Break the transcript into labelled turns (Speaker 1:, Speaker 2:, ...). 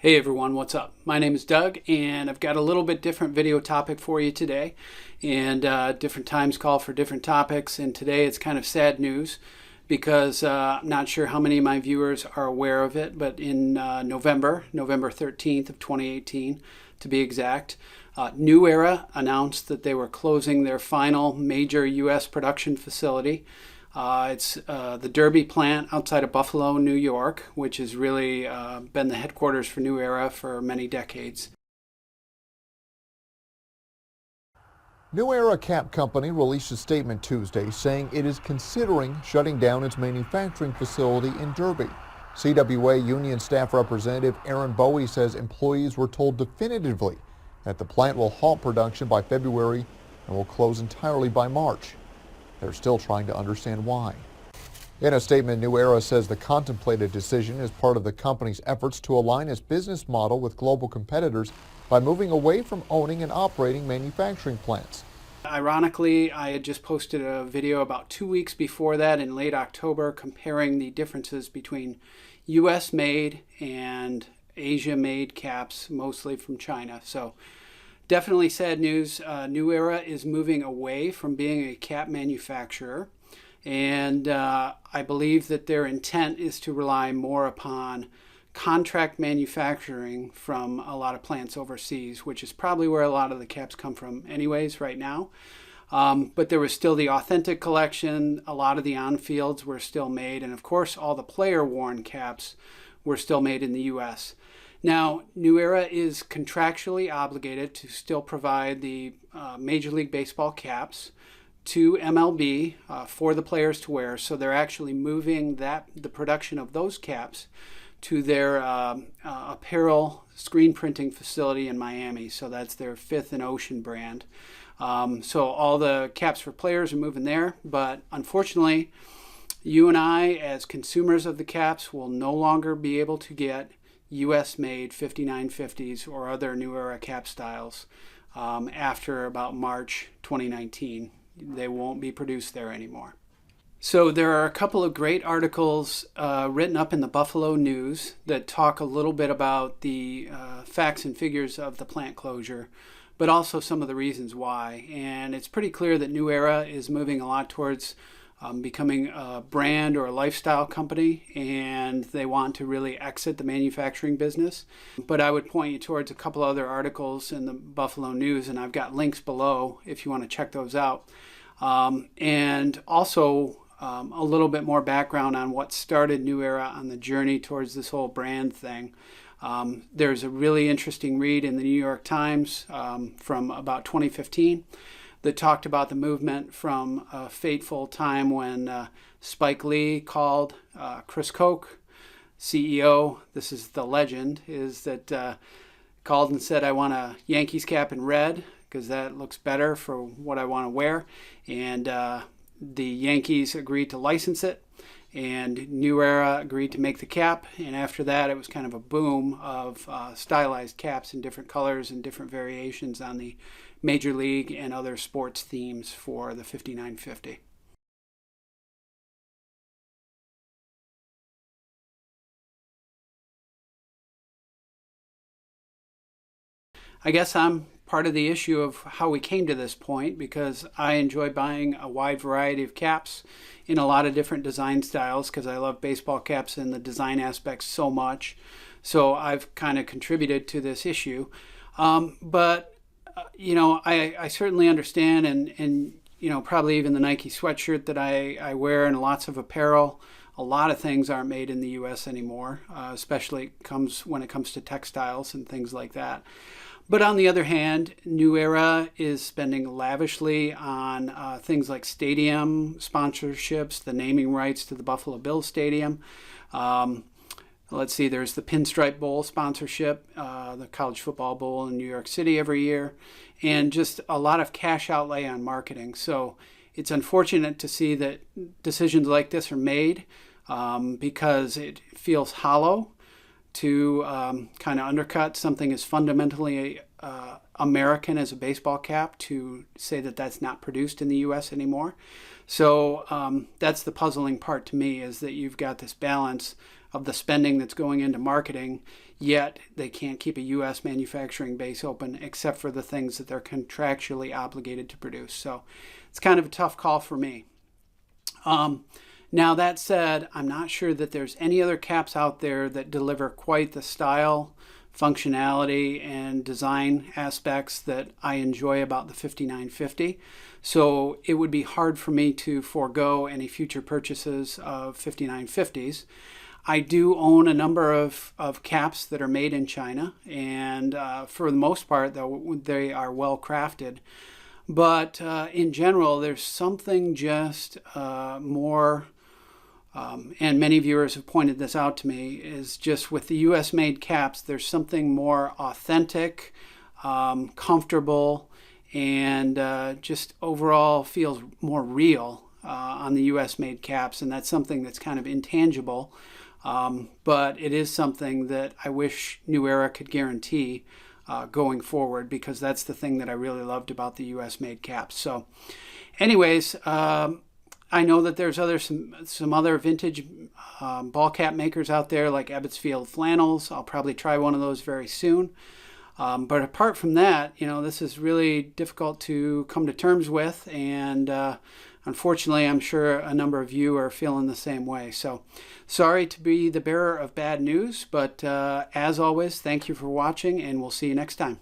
Speaker 1: Hey everyone, what's up? My name is Doug, and I've got a little bit different video topic for you today. And different times call for different topics, and today it's kind of sad news because I'm not sure how many of my viewers are aware of it, but in November 13th of 2018 to be exact, New Era announced that they were closing their final major U.S. production facility. It's the Derby plant outside of Buffalo, New York, which has really been the headquarters for New Era for many decades.
Speaker 2: New Era Cap Company released a statement Tuesday saying it is considering shutting down its manufacturing facility in Derby. CWA Union Staff Representative Aaron Bowie says employees were told definitively that the plant will halt production by February and will close entirely by March. They're still trying to understand why. In a statement, New Era says the contemplated decision is part of the company's efforts to align its business model with global competitors by moving away from owning and operating manufacturing plants.
Speaker 1: Ironically, I had just posted a video about 2 weeks before that in late October comparing the differences between US made and Asia made caps, mostly from China. So definitely sad news. New Era is moving away from being a cap manufacturer, and I believe that their intent is to rely more upon contract manufacturing from a lot of plants overseas, which is probably where a lot of the caps come from anyways right now. But there was still the authentic collection. A lot of the on-fields were still made, and of course all the player-worn caps were still made in the US. Now, New Era is contractually obligated to still provide the Major League Baseball caps to MLB for the players to wear. So they're actually moving the production of those caps to their apparel screen printing facility in Miami. So that's their Fifth and Ocean brand. So all the caps for players are moving there. But unfortunately, you and I, as consumers of the caps, will no longer be able to get US-made 5950s or other New Era cap styles after about March 2019. They won't be produced there anymore. So there are a couple of great articles written up in the Buffalo News that talk a little bit about the facts and figures of the plant closure, but also some of the reasons why. And it's pretty clear that New Era is moving a lot towards becoming a brand or a lifestyle company, and they want to really exit the manufacturing business. But I would point you towards a couple other articles in the Buffalo News, and I've got links below if you want to check those out. And also a little bit more background on what started New Era on the journey towards this whole brand thing. There's a really interesting read in the NYTimes from about 2015 that talked about the movement from a fateful time when Spike Lee called Chris Koch, CEO, this is the legend, is that called and said, I want a Yankees cap in red because that looks better for what I want to wear. And the Yankees agreed to license it, and New Era agreed to make the cap. And after that, it was kind of a boom of stylized caps in different colors and different variations on the Major League and other sports themes for the 5950. I guess I'm part of the issue of how we came to this point because I enjoy buying a wide variety of caps in a lot of different design styles because I love baseball caps and the design aspects so much. So I've kind of contributed to this issue. But you know, I certainly understand, and you know, probably even the Nike sweatshirt that I wear and lots of apparel, a lot of things aren't made in the US anymore, especially when it comes to textiles and things like that. But on the other hand, New Era is spending lavishly on things like stadium sponsorships, the naming rights to the Buffalo Bills Stadium. Let's see, there's the Pinstripe Bowl sponsorship, the College Football Bowl in New York City every year, and just a lot of cash outlay on marketing. So it's unfortunate to see that decisions like this are made because it feels hollow to kind of undercut something as fundamentally American as a baseball cap, to say that that's not produced in the US anymore. So that's the puzzling part to me, is that you've got this balance of the spending that's going into marketing, yet they can't keep a U.S. manufacturing base open except for the things that they're contractually obligated to produce. So it's kind of a tough call for me. Now, that said, I'm not sure that there's any other caps out there that deliver quite the style, functionality, and design aspects that I enjoy about the 5950. So it would be hard for me to forego any future purchases of 5950s. I do own a number of caps that are made in China, and for the most part, they are well crafted. But in general, there's something just more, and many viewers have pointed this out to me, is just with the US made caps, there's something more authentic, comfortable, and just overall feels more real on the US made caps. And that's something that's kind of intangible, but it is something that I wish New Era could guarantee going forward, because that's the thing that I really loved about the US made caps. So anyways, I know that there's some other vintage ball cap makers out there like Ebbets Field Flannels. I'll probably try one of those very soon. But apart from that, this is really difficult to come to terms with, and unfortunately, I'm sure a number of you are feeling the same way. So sorry to be the bearer of bad news, but as always, thank you for watching, and we'll see you next time.